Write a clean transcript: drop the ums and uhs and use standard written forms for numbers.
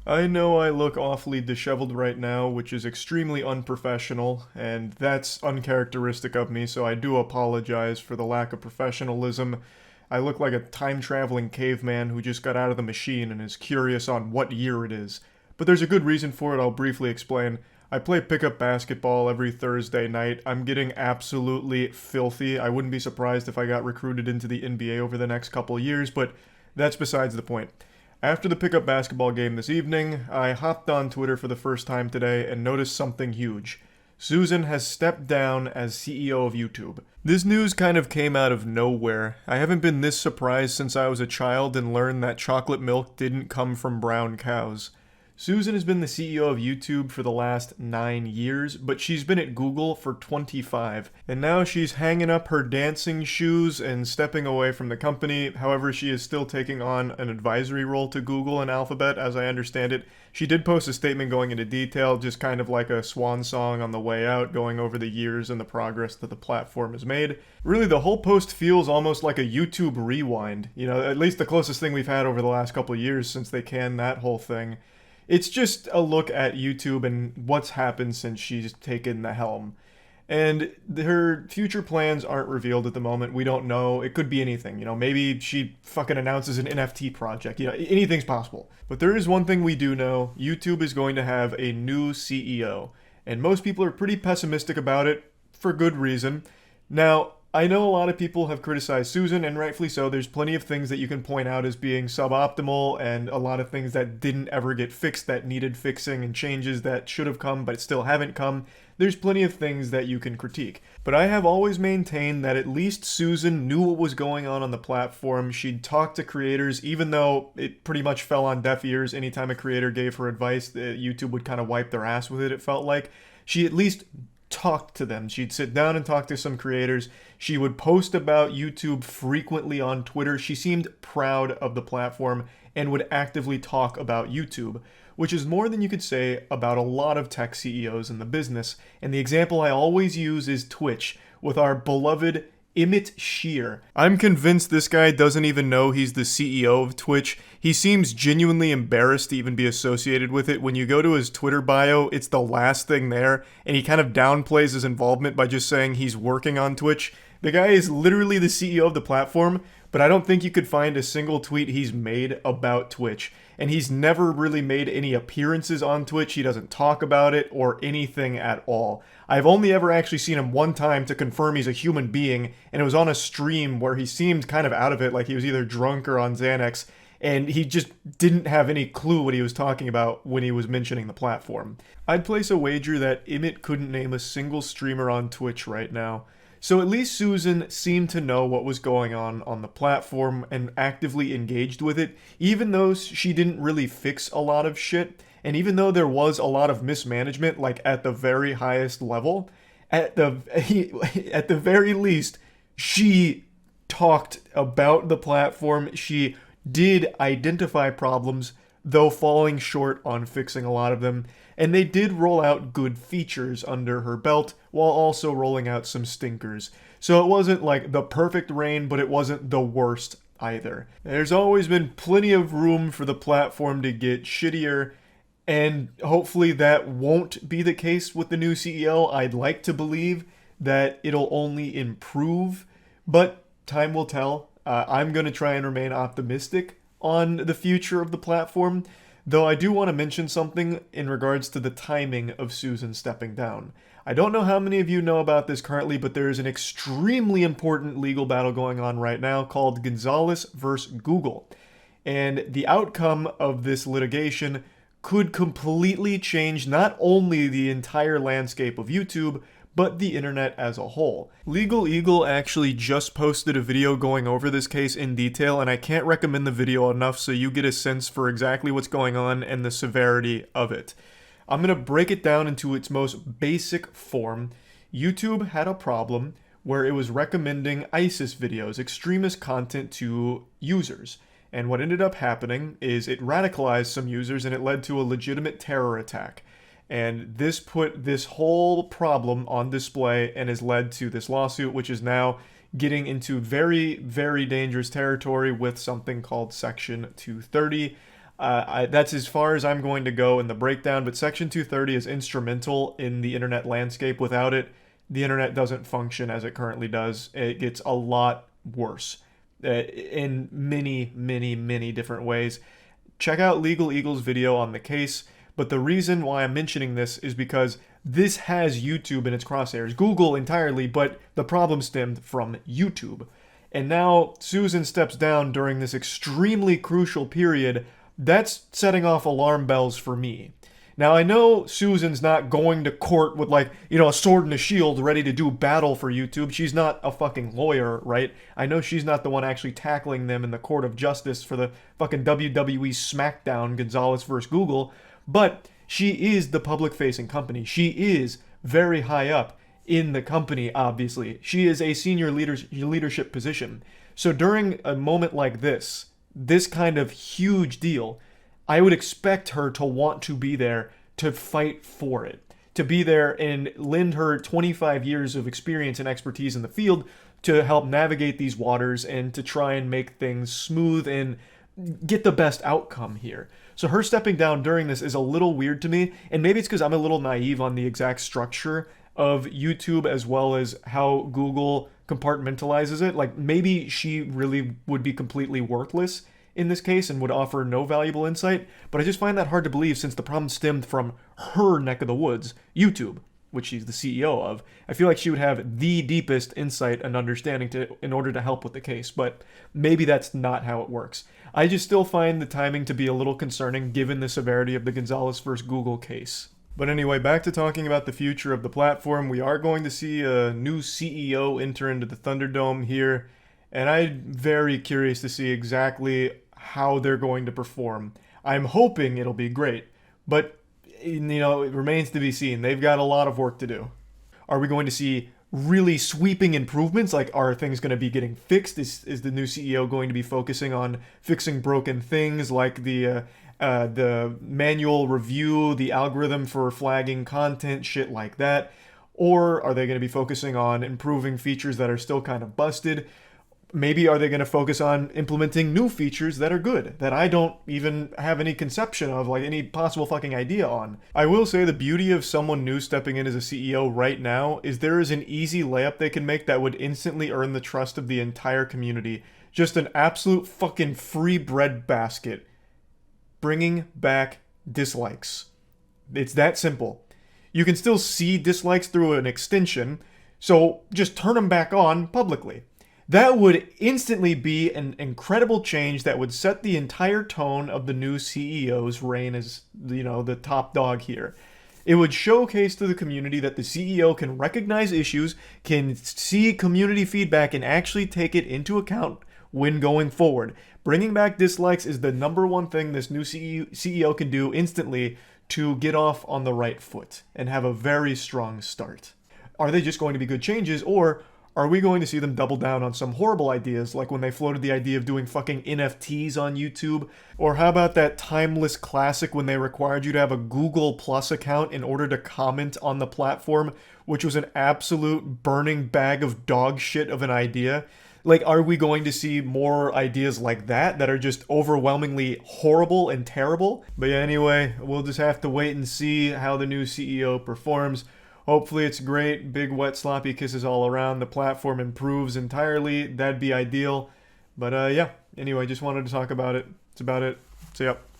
I know I look awfully disheveled right now, which is extremely unprofessional, and that's uncharacteristic of me, so I do apologize for the lack of professionalism. I look like a time traveling caveman who just got out of the machine and is curious on what year it is. But there's a good reason for it, I'll briefly explain. I play pickup basketball every Thursday night. I'm getting absolutely filthy. I wouldn't be surprised if I got recruited into the NBA over the next couple years, but that's besides the point. After the pickup basketball game this evening, I hopped on Twitter for the first time today and noticed something huge. Susan has stepped down as CEO of YouTube. This news kind of came out of nowhere. I haven't been this surprised since I was a child and learned that chocolate milk didn't come from brown cows. Susan has been the CEO of YouTube for the last 9 years, but she's been at Google for 25. And now she's hanging up her dancing shoes and stepping away from the company. However, she is still taking on an advisory role to Google and Alphabet, as I understand it. She did post a statement going into detail, just kind of like a swan song on the way out, going over the years and the progress that the platform has made. Really, the whole post feels almost like a YouTube rewind. You know, at least the closest thing we've had over the last couple of years since they canned that whole thing. It's just a look at YouTube and what's happened since she's taken the helm. And her future plans aren't revealed at the moment. We don't know. It could be anything. You know, maybe she fucking announces an NFT project. You know, anything's possible. But there is one thing we do know. YouTube is going to have a new CEO. And most people are pretty pessimistic about it for good reason. Now, I know a lot of people have criticized Susan, and rightfully so. There's plenty of things that you can point out as being suboptimal, and a lot of things that didn't ever get fixed that needed fixing, and changes that should have come but still haven't come. There's plenty of things that you can critique. But I have always maintained that at least Susan knew what was going on the platform. She'd talk to creators, even though it pretty much fell on deaf ears anytime a creator gave her advice. YouTube would kind of wipe their ass with it felt like. She at least talked to them. She'd sit down and talk to some creators. She would post about YouTube frequently on Twitter. She seemed proud of the platform and would actively talk about YouTube, which is more than you could say about a lot of tech CEOs in the business. And the example I always use is Twitch, with our beloved Emmett Shear. I'm convinced this guy doesn't even know he's the CEO of Twitch. He seems genuinely embarrassed to even be associated with it. When you go to his Twitter bio, it's the last thing there, and he kind of downplays his involvement by just saying he's working on Twitch. The guy is literally the CEO of the platform, but I don't think you could find a single tweet he's made about Twitch. And he's never really made any appearances on Twitch. He doesn't talk about it or anything at all. I've only ever actually seen him one time to confirm he's a human being, and it was on a stream where he seemed kind of out of it, like he was either drunk or on Xanax, and he just didn't have any clue what he was talking about when he was mentioning the platform. I'd place a wager that Emmett couldn't name a single streamer on Twitch right now. So at least Susan seemed to know what was going on the platform and actively engaged with it, even though she didn't really fix a lot of shit, and even though there was a lot of mismanagement, like at the very highest level, at the at the very least, she talked about the platform. She did identify problems, though falling short on fixing a lot of them, and they did roll out good features under her belt while also rolling out some stinkers. So it wasn't like the perfect reign, but it wasn't the worst either. There's always been plenty of room for the platform to get shittier, and hopefully that won't be the case with the new CEO. I'd like to believe that it'll only improve, but time will tell. I'm going to try and remain optimistic on the future of the platform, though I do want to mention something in regards to the timing of Susan stepping down. I don't know how many of you know about this currently, but there is an extremely important legal battle going on right now called Gonzales versus Google. And the outcome of this litigation could completely change not only the entire landscape of YouTube, but the internet as a whole. Legal Eagle actually just posted a video going over this case in detail, and I can't recommend the video enough so you get a sense for exactly what's going on and the severity of it. I'm going to break it down into its most basic form. YouTube had a problem where it was recommending ISIS videos, extremist content, to users. And what ended up happening is it radicalized some users and it led to a legitimate terror attack. And this put this whole problem on display and has led to this lawsuit, which is now getting into very, very dangerous territory with something called Section 230. That's as far as I'm going to go in the breakdown, but Section 230 is instrumental in the internet landscape. Without it, the internet doesn't function as it currently does. It gets a lot worse in many, many, many different ways. Check out Legal Eagle's video on the case, but the reason why I'm mentioning this is because this has YouTube in its crosshairs. Google entirely, but the problem stemmed from YouTube. And now Susan steps down during this extremely crucial period. That's setting off alarm bells for me. Now, I know Susan's not going to court with, like, a sword and a shield ready to do battle for YouTube. She's not a fucking lawyer, right? I know she's not the one actually tackling them in the court of justice for the fucking WWE SmackDown Gonzales versus Google, but she is the public-facing company. She is very high up in the company, obviously. She is a senior leadership position. So during a moment like this kind of huge deal, I would expect her to want to be there to fight for it, to be there and lend her 25 years of experience and expertise in the field to help navigate these waters and to try and make things smooth and get the best outcome here. So her stepping down during this is a little weird to me, and maybe it's because I'm a little naive on the exact structure of YouTube as well as how Google compartmentalizes it. Like, maybe she really would be completely worthless in this case and would offer no valuable insight, but I just find that hard to believe since the problem stemmed from her neck of the woods, YouTube, which she's the CEO of. I feel like she would have the deepest insight and understanding in order to help with the case, but maybe that's not how it works. I just still find the timing to be a little concerning given the severity of the Gonzales versus Google case. But anyway, back to talking about the future of the platform. We are going to see a new CEO enter into the Thunderdome here, and I'm very curious to see exactly how they're going to perform. I'm hoping it'll be great, but it remains to be seen. They've got a lot of work to do. Are we going to see really sweeping improvements? Like, are things going to be getting fixed? Is the new CEO going to be focusing on fixing broken things like the manual review, the algorithm for flagging content, shit like that? Or are they going to be focusing on improving features that are still kind of busted? Maybe are they going to focus on implementing new features that are good, that I don't even have any conception of, like any possible fucking idea on? I will say the beauty of someone new stepping in as a CEO right now is there is an easy layup they can make that would instantly earn the trust of the entire community. Just an absolute fucking free bread basket. Bringing back dislikes. It's that simple. You can still see dislikes through an extension, so just turn them back on publicly. That would instantly be an incredible change that would set the entire tone of the new CEO's reign as, the top dog here. It would showcase to the community that the CEO can recognize issues, can see community feedback, and actually take it into account when going forward. Bringing back dislikes is the number one thing this new CEO can do instantly to get off on the right foot and have a very strong start. Are they just going to be good changes, or are we going to see them double down on some horrible ideas, like when they floated the idea of doing fucking NFTs on YouTube? Or how about that timeless classic when they required you to have a Google Plus account in order to comment on the platform, which was an absolute burning bag of dog shit of an idea? Like, are we going to see more ideas like that are just overwhelmingly horrible and terrible? But yeah, anyway, we'll just have to wait and see how the new CEO performs. Hopefully it's great, big wet sloppy kisses all around, the platform improves entirely, that'd be ideal. But yeah, anyway, just wanted to talk about it. That's about it. See ya.